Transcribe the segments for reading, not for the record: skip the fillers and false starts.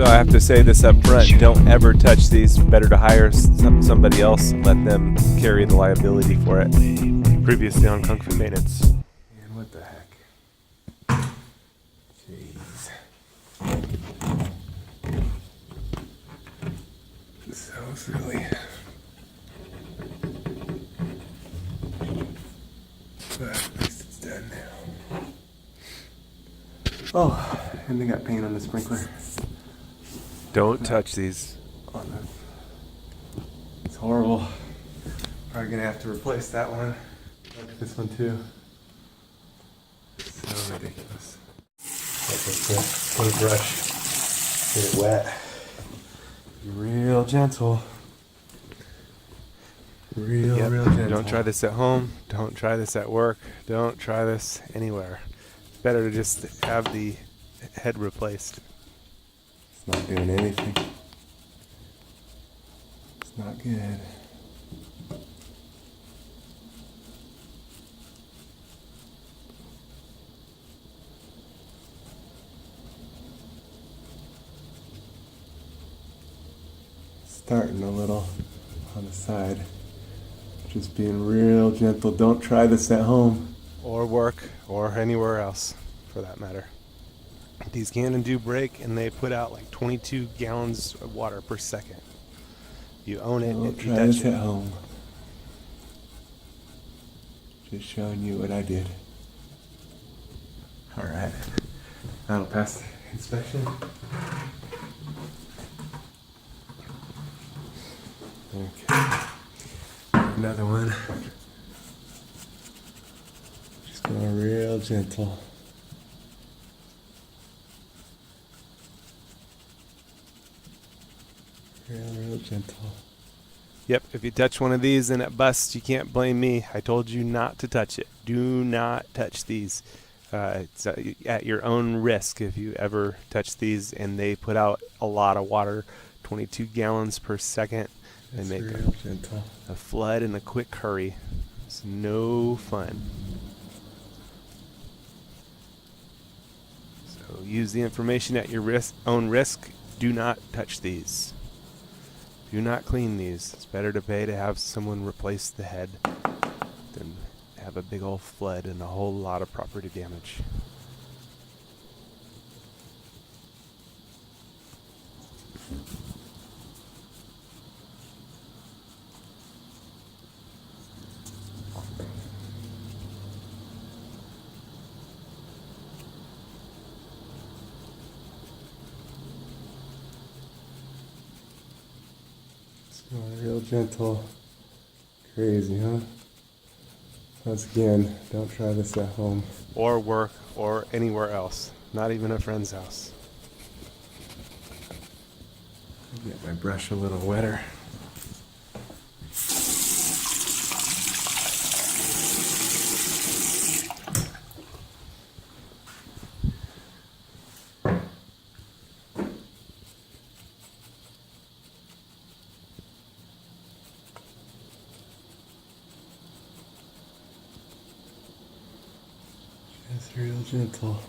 I have to say this up front. Don't ever touch these. Better to hire somebody else and let them carry the liability for it. Previously on Kung Fu Maintenance. And what the heck? Jeez. So it's really... But at least it's done now. Oh, and they got paint on the sprinkler. Don't touch these. Oh, no. It's horrible. Probably gonna have to replace that one. This one too. So ridiculous. Put a brush, get it wet. Be real gentle. Real gentle. Don't try this at home. Don't try this at work. Don't try this anywhere. It's better to just have the head replaced. It's not doing anything. It's not good. Starting a little on the side. Just being real gentle. Don't try this at home. Or work, or anywhere else, for that matter. These Cannon do break, and they put out like 22 gallons of water per second. You own it. Don't try this at home. Just showing you what I did. Alright. That'll pass the inspection. Okay. Another one. Just going real gentle. Real gentle. Yep, if you touch one of these and it busts, you can't blame me. I told you not to touch it. Do not touch these. It's at your own risk if you ever touch these, and they put out a lot of water, 22 gallons per second. They make a flood in a quick hurry. It's no fun. So use the information at your own risk. Do not touch these. Do not clean these. It's better to pay to have someone replace the head than have a big old flood and a whole lot of property damage. Real gentle. Crazy, huh? Once again, don't try this at home. Or work, or anywhere else. Not even a friend's house. Get my brush a little wetter. Just real gentle.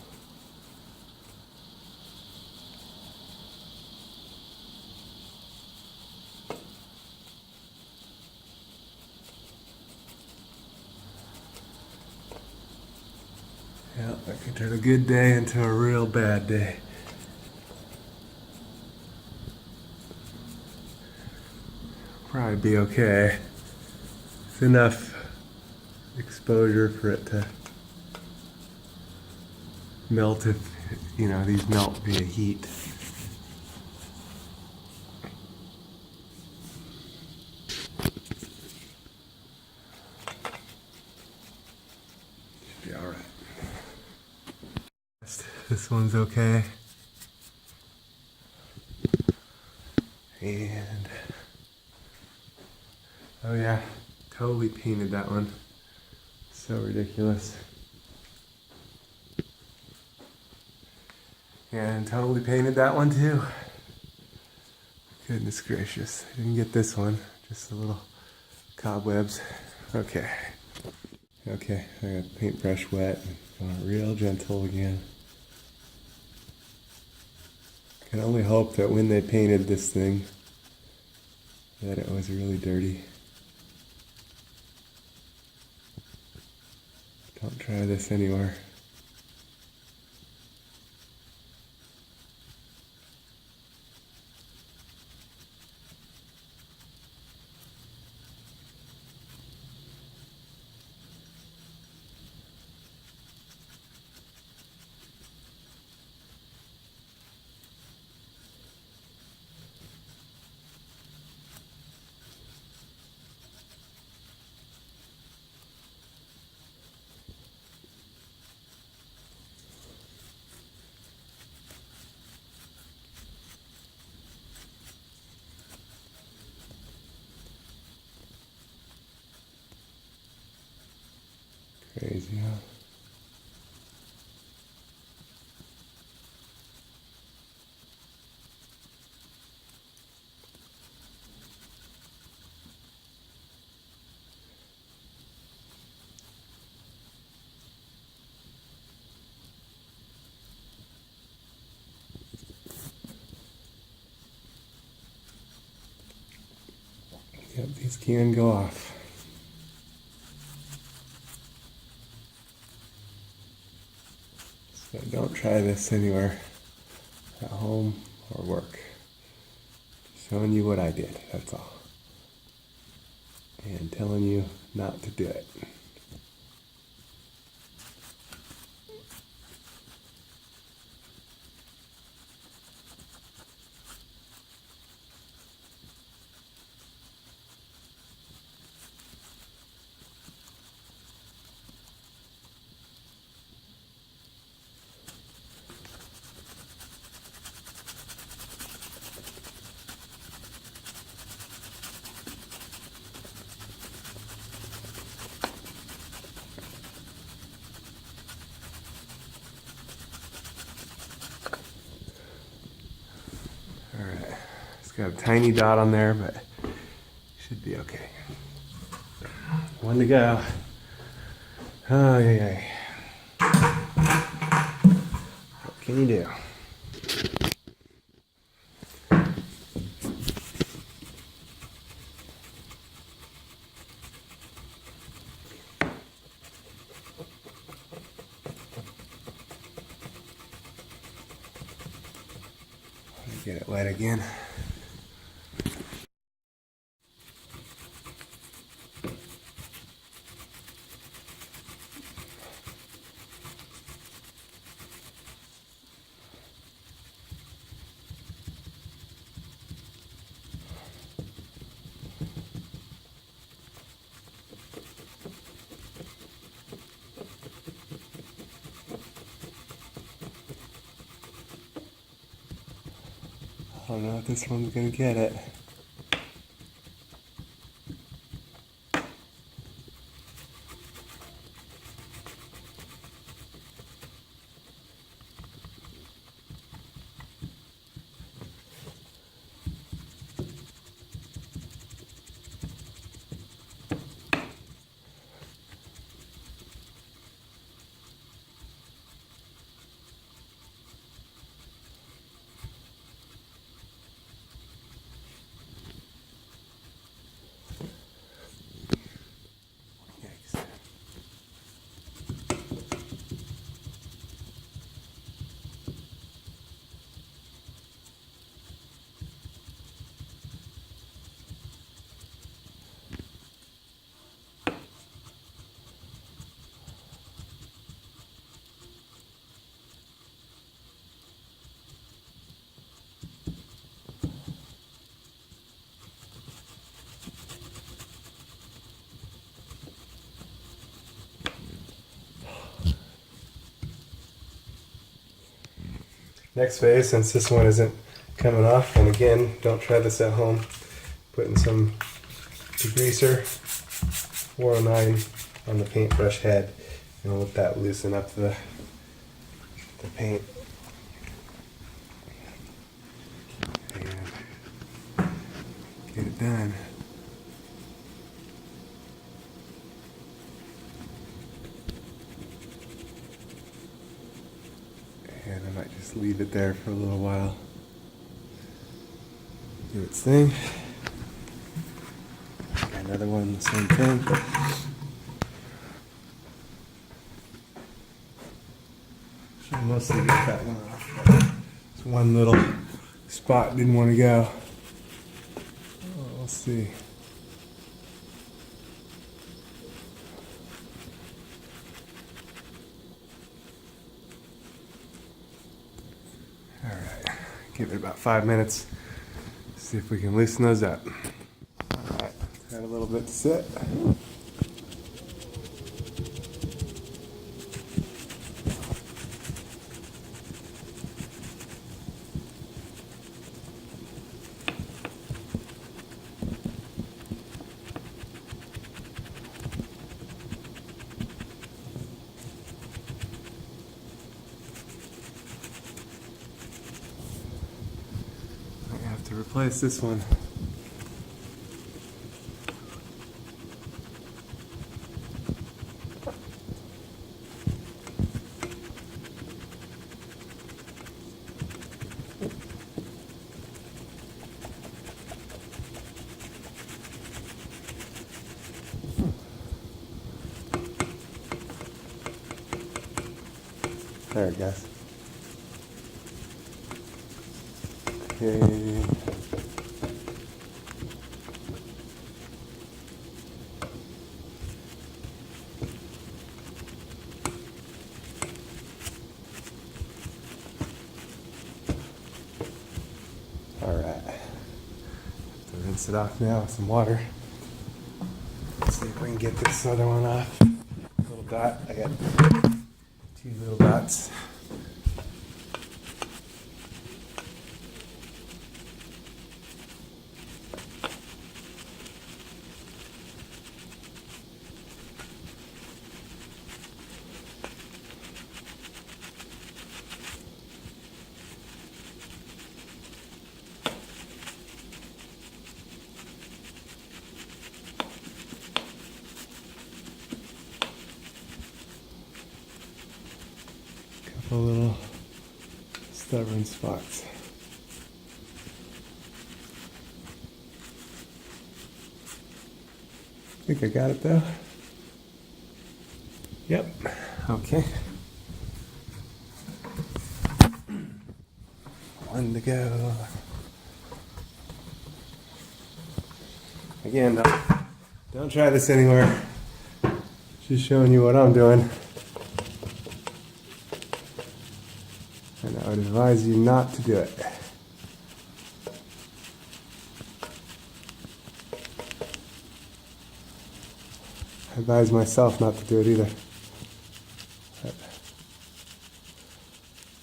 Yeah, that can turn a good day into a real bad day. Probably be okay. It's enough exposure for it to melt if, these melt via heat. Should be alright. This one's okay. And, oh yeah, totally painted that one. So ridiculous. And totally painted that one too. Goodness gracious. I didn't get this one. Just a little cobwebs. Okay. Okay, I got paintbrush wet. Going real gentle again. can only hope that when they painted this thing, that it was really dirty. Don't try this anywhere. Crazy, huh? Yep, these can go off. So don't try this anywhere, at home or work. Showing you what I did, that's all. And telling you not to do it. Alright, it's got a tiny dot on there, but should be okay. One to go. Oh, yeah. What can you do? Get it wet again. I don't know if this one's gonna get it. Yikes. Next phase, since this one isn't coming off, and again, don't try this at home, putting some degreaser 409 on the paintbrush head, and let that loosen up the paint. And get it done. And I might just leave it there for a little while. do its thing. Got another one, the same thing. Should mostly get that one off. This one little spot didn't want to go. Oh, we'll see. All right, give it about 5 minutes. See if we can loosen those up. All right, got a little bit to sit. I have to replace this one. There it goes. Okay. All right. To rinse it off now with some water. Let's see if we can get this other one off. Little dot. I got 2 little dots. Couple little stubborn spots. I think I got it though. Yep. Okay. One to go. Again, don't try this anywhere. Just showing you what I'm doing. And I would advise you not to do it. I advise myself not to do it either. But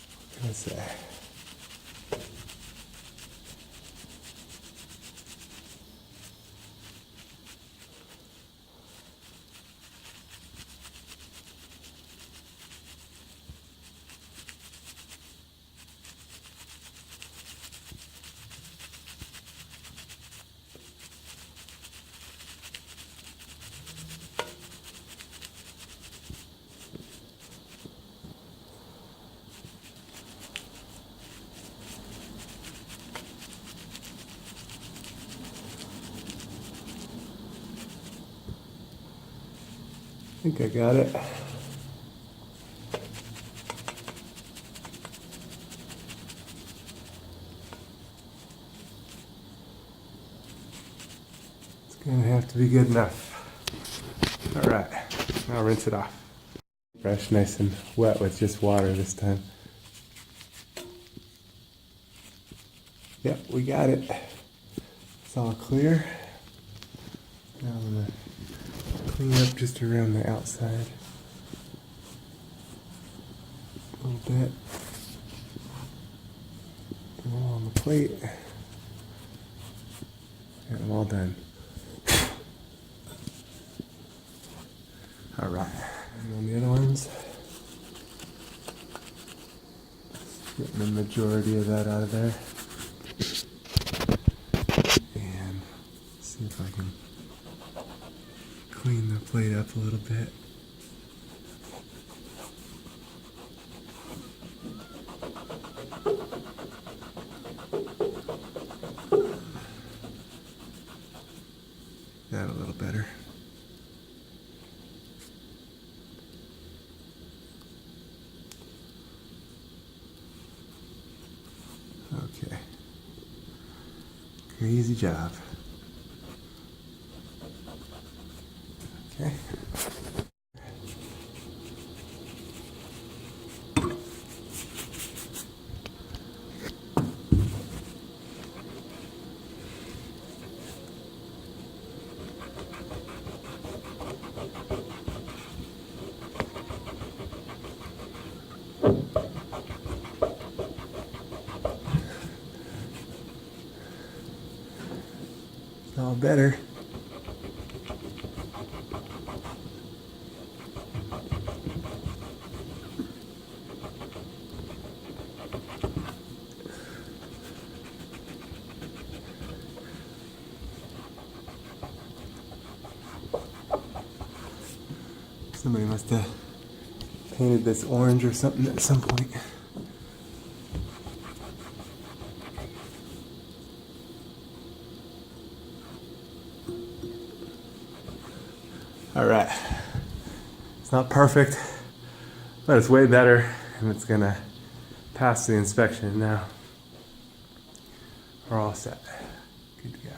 what can I say? I think I got it. It's gonna have to be good enough. All right, now rinse it off. Brush nice and wet with just water this time. Yep, we got it. It's all clear. Now I'm gonna clean up just around the outside a little bit. All on the plate. And I'm all done. All right. And on the other ones, getting the majority of that out of there. And see if I can clean the plate up a little bit. Crazy job. Okay. It's all better. Somebody must have painted this orange or something at some point. All right. It's not perfect, but it's way better, and it's gonna pass the inspection now. We're all set. Good to go.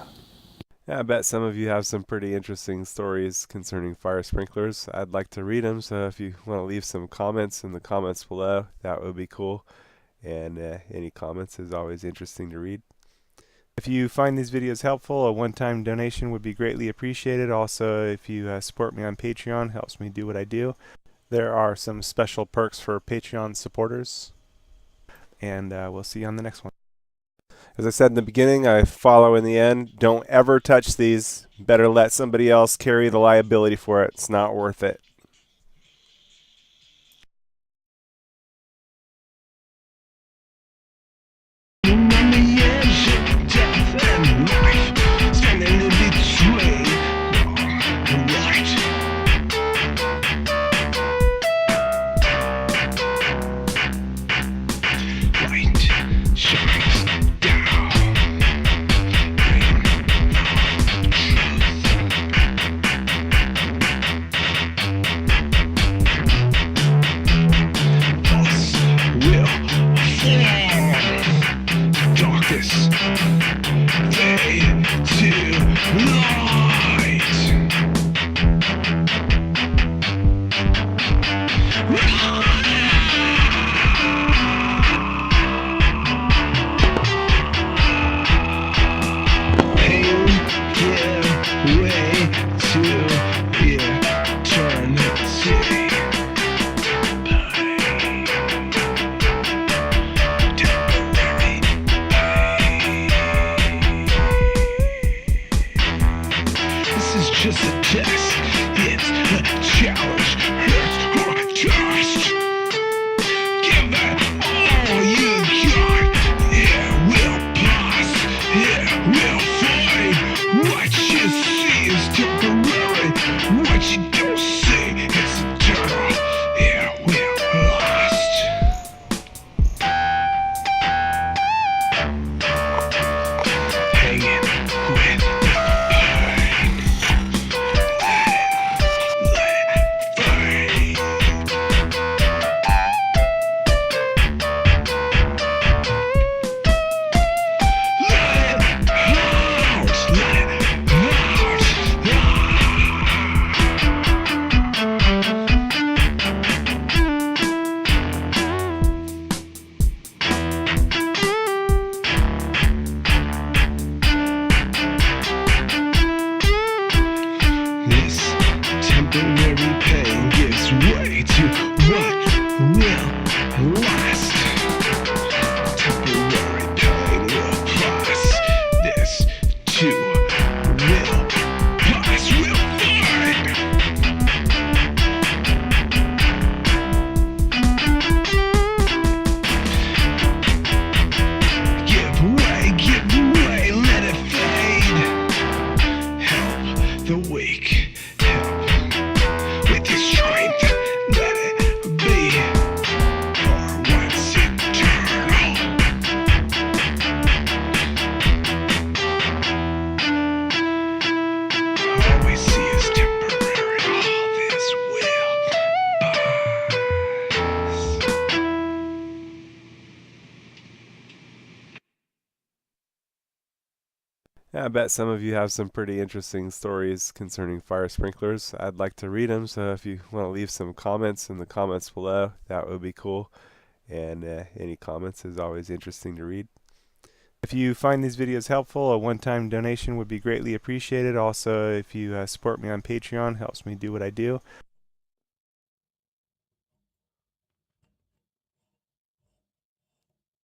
Yeah, I bet some of you have some pretty interesting stories concerning fire sprinklers. I'd like to read them, so if you want to leave some comments in the comments below, that would be cool. And any comments is always interesting to read. If you find these videos helpful, a one-time donation would be greatly appreciated. Also, if you support me on Patreon, helps me do what I do. There are some special perks for Patreon supporters. And we'll see you on the next one. As I said in the beginning, I follow in the end. Don't ever touch these. Better let somebody else carry the liability for it. It's not worth it. Just a test, it's a challenge, hurt or just give it all you got. It will pass, it will fade. What you see is temporary, what you don't see is eternal. It will last. Hanging with temporary pain gives way to what will last. Temporary pain will pass. This too will pass. Will find. Give way, let it fade. Help the weak. With your strength, let it bet some of you have some pretty interesting stories concerning fire sprinklers. I'd like to read them, so if you want to leave some comments in the comments below, that would be cool. And any comments is always interesting to read. If you find these videos helpful, a one-time donation would be greatly appreciated. Also, if you support me on Patreon, helps me do what I do.